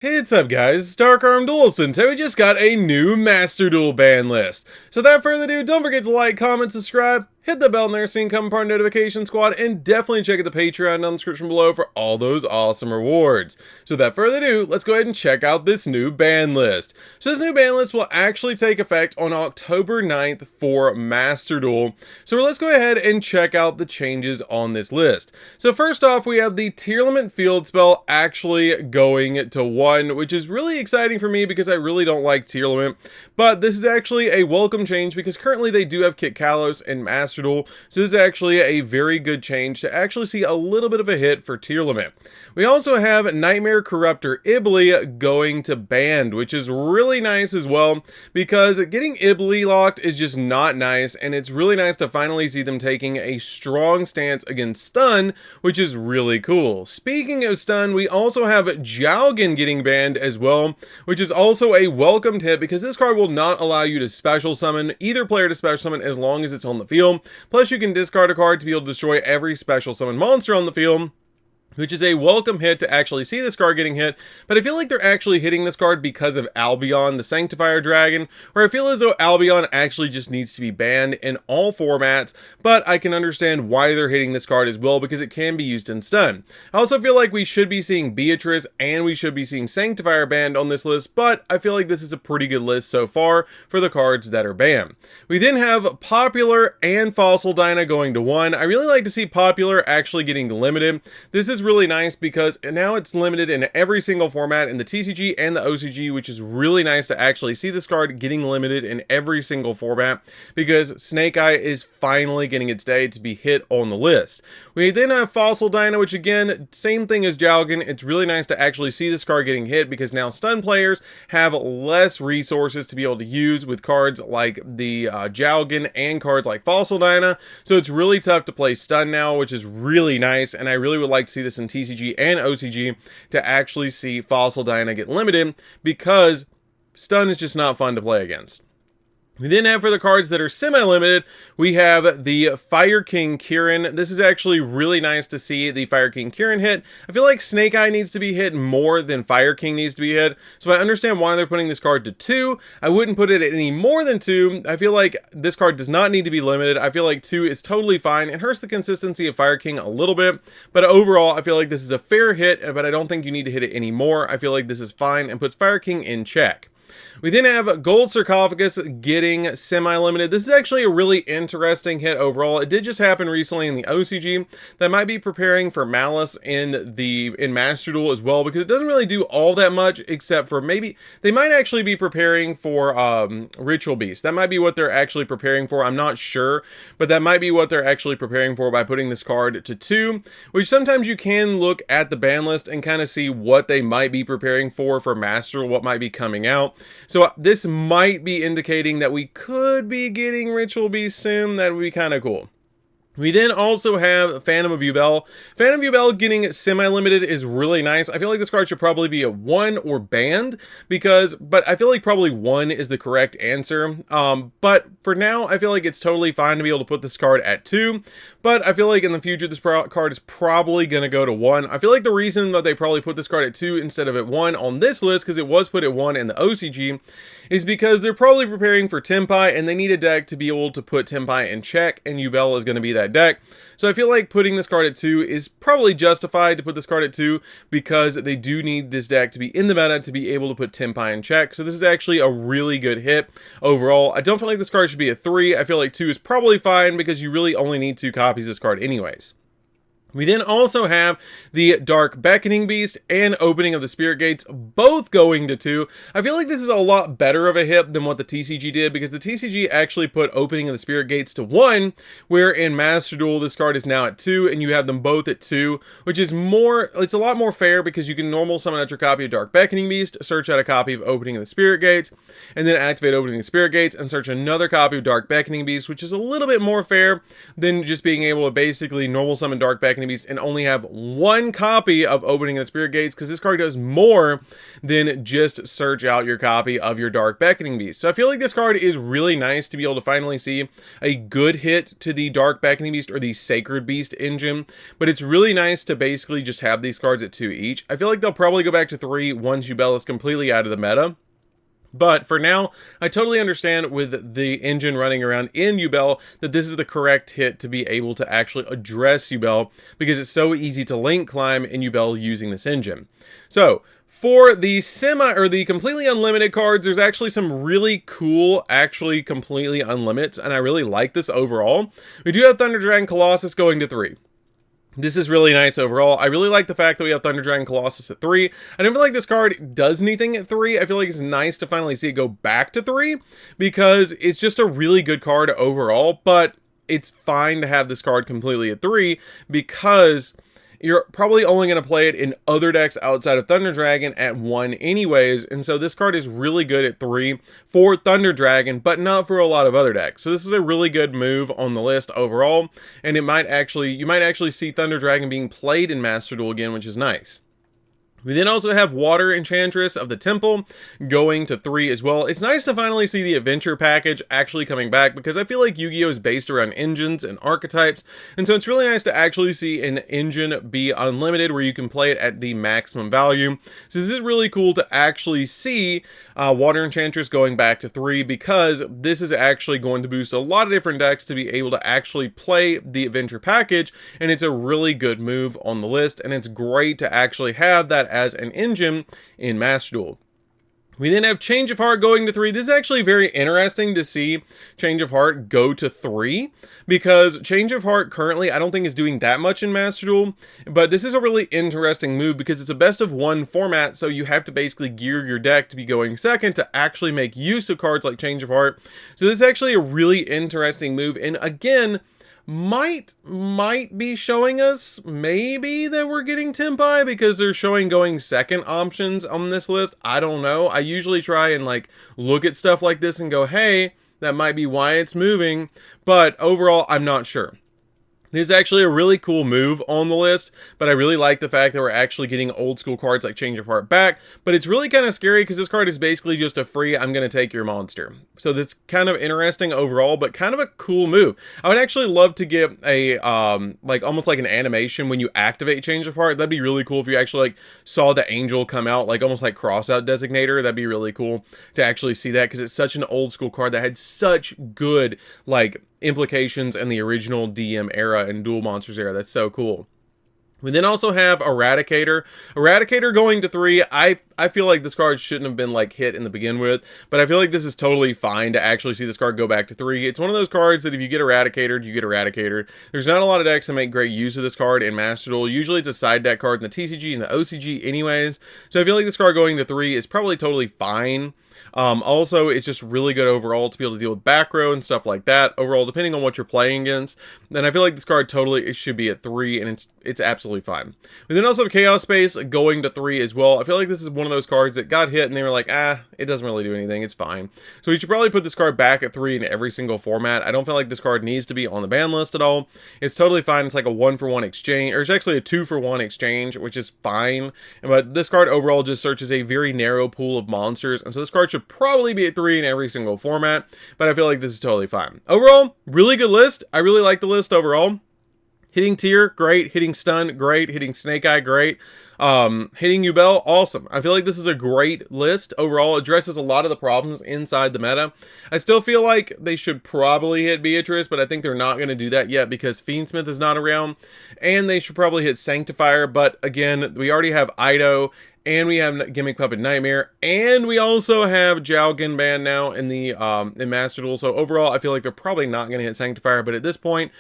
Hey, what's up guys, it's DarkArmedDuelist, and today we just got a new Master Duel ban list. So without further ado, don't forget to like, comment, subscribe, hit the bell in there so you can become part of the notification squad, and definitely check out the Patreon down in the description below for all those awesome rewards. So without further ado, let's go ahead and check out this new ban list. So this new ban list will actually take effect on October 9th for Master Duel. So let's go ahead and check out the changes on this list. So first off, we have the tier limit field spell actually going to 1, which is really exciting for me because I really don't like tier limit, but this is actually a welcome change because currently they do have Kit Kalos and Master Duel, so this is actually a very good change to actually see a little bit of a hit for tier limit. We also have Nightmare Corruptor Ibly going to banned, which is really nice as well because getting Ibly locked is just not nice, and it's really nice to finally see them taking a strong stance against stun, which is really cool. Speaking of stun, we also have Jowgen getting banned as well, which is also a welcomed hit because this card will not allow you to special summon either player to special summon as long as it's on the field. Plus you can discard a card to be able to destroy every special summon monster on the field, which is a welcome hit to actually see this card getting hit. But I feel like they're actually hitting this card because of Albion, the Sanctifier Dragon, where I feel as though Albion actually just needs to be banned in all formats, but I can understand why they're hitting this card as well because it can be used in stun. I also feel like we should be seeing Beatrice and we should be seeing Sanctifier banned on this list, but I feel like this is a pretty good list so far for the cards that are banned. We then have Popular and Fossil Dyna going to 1. I really like to see Popular actually getting limited. This is really nice because now it's limited in every single format in the TCG and the OCG, which is really nice to actually see this card getting limited in every single format because Snake Eye is finally getting its day to be hit on the list. We then have Fossil Dyna, which again, same thing as Jowgen. It's really nice to actually see this card getting hit because now stun players have less resources to be able to use with cards like the Jowgen and cards like Fossil Dyna. So it's really tough to play stun now, which is really nice, and I really would like to see this in TCG and OCG to actually see Fossil Dyna get limited because stun is just not fun to play against. We then have for the cards that are semi-limited, we have the Fire King Kirin. This is actually really nice to see the Fire King Kirin hit. I feel like Snake Eye needs to be hit more than Fire King needs to be hit, so I understand why they're putting this card to 2. I wouldn't put it at any more than 2. I feel like this card does not need to be limited. I feel like 2 is totally fine. It hurts the consistency of Fire King a little bit, but overall, I feel like this is a fair hit, but I don't think you need to hit it anymore. I feel like this is fine and puts Fire King in check. We then have Gold Sarcophagus getting semi-limited. This is actually a really interesting hit overall. It did just happen recently in the OCG. That might be preparing for Malice in Master Duel as well, because it doesn't really do all that much except for maybe they might actually be preparing for Ritual Beast. That might be what they're actually preparing for. I'm not sure, but that might be what they're actually preparing for by putting this card to 2, which sometimes you can look at the ban list and kind of see what they might be preparing for Master Duel, what might be coming out. So this might be indicating that we could be getting Ritual Beast soon. That would be kind of cool. We then also have Phantom of Yubel. Phantom of Yubel getting semi-limited is really nice. I feel like this card should probably be a 1 or banned but I feel like probably 1 is the correct answer. But for now, I feel like it's totally fine to be able to put this card at 2. But I feel like in the future, this card is probably going to go to 1. I feel like the reason that they probably put this card at 2 instead of at 1 on this list, because it was put at 1 in the OCG, is because they're probably preparing for Tenpai, and they need a deck to be able to put Tenpai in check, and Yubel is going to be that deck. So I feel like putting this card at 2 is probably justified to put this card at 2 because they do need this deck to be in the meta to be able to put Tenpai in check. So this is actually a really good hit overall. I don't feel like this card should be a 3. I feel like 2 is probably fine because you really only need 2 copies of this card anyways. We then also have the Dark Beckoning Beast and Opening of the Spirit Gates, both going to 2. I feel like this is a lot better of a hit than what the TCG did, because the TCG actually put Opening of the Spirit Gates to 1, where in Master Duel, this card is now at 2, and you have them both at 2, which is it's a lot more fair because you can normal summon out your copy of Dark Beckoning Beast, search out a copy of Opening of the Spirit Gates, and then activate Opening of the Spirit Gates, and search another copy of Dark Beckoning Beast, which is a little bit more fair than just being able to basically normal summon Dark Beckoning Beckoning Beast and only have one copy of Opening the Spirit Gates, because this card does more than just search out your copy of your Dark Beckoning Beast. So I feel like this card is really nice to be able to finally see a good hit to the Dark Beckoning Beast or the Sacred Beast engine, but it's really nice to basically just have these cards at 2 each. I feel like they'll probably go back to 3 once Yubel is completely out of the meta. But for now, I totally understand with the engine running around in Yubel that this is the correct hit to be able to actually address Yubel, because it's so easy to link climb in Yubel using this engine. So for the the completely unlimited cards, there's actually some really cool, actually completely unlimited, and I really like this overall. We do have Thunder Dragon Colossus going to 3. This is really nice overall. I really like the fact that we have Thunder Dragon Colossus at 3. I don't feel like this card does anything at 3. I feel like it's nice to finally see it go back to 3, because it's just a really good card overall, but it's fine to have this card completely at 3, because you're probably only going to play it in other decks outside of Thunder Dragon at 1 anyways, and so this card is really good at 3 for Thunder Dragon, but not for a lot of other decks. So this is a really good move on the list overall, and you might actually see Thunder Dragon being played in Master Duel again, which is nice. We then also have Water Enchantress of the Temple going to 3 as well. It's nice to finally see the adventure package actually coming back, because I feel like Yu-Gi-Oh! Is based around engines and archetypes, and so it's really nice to actually see an engine be unlimited where you can play it at the maximum value. So this is really cool to actually see Water Enchantress going back to 3, because this is actually going to boost a lot of different decks to be able to actually play the adventure package, and it's a really good move on the list, and it's great to actually have that as an engine in Master Duel. We then have Change of Heart going to 3. This is actually very interesting to see Change of Heart go to 3, because Change of Heart currently I don't think is doing that much in Master Duel, but this is a really interesting move because it's a best of 1 format, so you have to basically gear your deck to be going second to actually make use of cards like Change of Heart. So this is actually a really interesting move, and again, might be showing us maybe that we're getting Tenpai, because they're showing going second options on this list. I don't know. I usually try and like look at stuff like this and go, hey, that might be why it's moving, but overall I'm not sure. This is actually a really cool move on the list, but I really like the fact that we're actually getting old school cards like Change of Heart back, but it's really kind of scary because this card is basically just a free, I'm going to take your monster. So that's kind of interesting overall, but kind of a cool move. I would actually love to get a, like almost like an animation when you activate Change of Heart. That'd be really cool if you actually like saw the angel come out, like almost like crossout designator. That'd be really cool to actually see that, because it's such an old school card that had such good, like, implications in the original DM era and Duel Monsters era. That's so cool. We then also have Eradicator. Eradicator going to 3. I feel like this card shouldn't have been like hit in the begin with, but I feel like this is totally fine to actually see this card go back to 3. It's one of those cards that if you get Eradicated, you get Eradicated. There's not a lot of decks that make great use of this card in Master Duel. Usually it's a side deck card in the TCG and the OCG anyways. So I feel like this card going to 3 is probably totally fine. Also, it's just really good overall to be able to deal with back row and stuff like that. Overall, depending on what you're playing against, then I feel like this card totally it should be at 3, and it's absolutely fine. We then also have Chaos Space going to 3 as well. I feel like this is one of those cards that got hit and they were like, it doesn't really do anything, it's fine. So we should probably put this card back at 3 in every single format. I don't feel like this card needs to be on the ban list at all. It's totally fine. It's like a 1-for-1 exchange, or it's actually a 2-for-1 exchange, which is fine. But this card overall just searches a very narrow pool of monsters, and so this card should probably be at 3 in every single format, but I feel like this is totally fine. Overall, really good list. I really like the list overall. Hitting Tier, great. Hitting Stun, great. Hitting Snake Eye, great. Hitting Yubel, awesome. I feel like this is a great list. Overall, addresses a lot of the problems inside the meta. I still feel like they should probably hit Beatrice, but I think they're not going to do that yet because Fiendsmith is not around, and they should probably hit Sanctifier, but again, we already have Ido, and we have Gimmick Puppet Nightmare, and we also have Zhao Genban now in the in Master Duel. So overall, I feel like they're probably not going to hit Sanctifier, but at this point,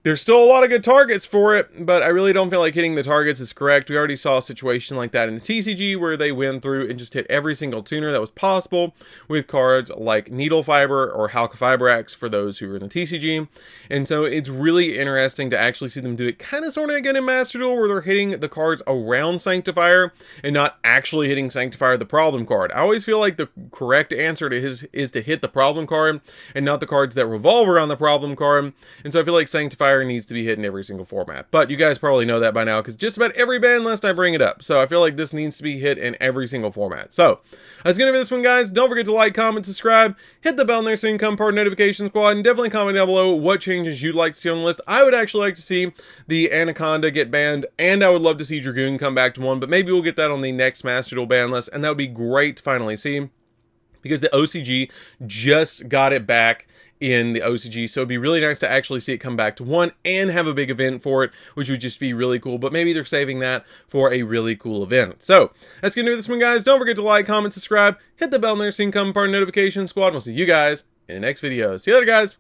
there's still a lot of good targets for it, but I really don't feel like hitting the targets is correct. We already saw a situation like that in the TCG where they went through and just hit every single tuner that was possible with cards like Needle Fiber or Halqifibrax for those who are in the TCG. And so it's really interesting to actually see them do it kind of sort of again in Master Duel where they're hitting the cards around Sanctifier and not actually hitting Sanctifier, the problem card. I always feel like the correct answer to his is to hit the problem card and not the cards that revolve around the problem card. And so I feel like Sanctifier Fire needs to be hit in every single format. But you guys probably know that by now, because just about every ban list I bring it up. So I feel like this needs to be hit in every single format. So that's gonna be this one, guys. Don't forget to like, comment, subscribe, hit the bell next to become part of notification squad, and definitely comment down below what changes you'd like to see on the list. I would actually like to see the Anaconda get banned, and I would love to see Dragoon come back to 1, but maybe we'll get that on the next Master Duel ban list, and that would be great to finally see, because the OCG just got it back in the OCG, so it'd be really nice to actually see it come back to 1 and have a big event for it, which would just be really cool. But maybe they're saving that for a really cool event. So that's gonna do this one, guys. Don't forget to like, comment, subscribe, hit the bell next to become part of notification squad, and we'll see you guys in the next video. See you later, guys.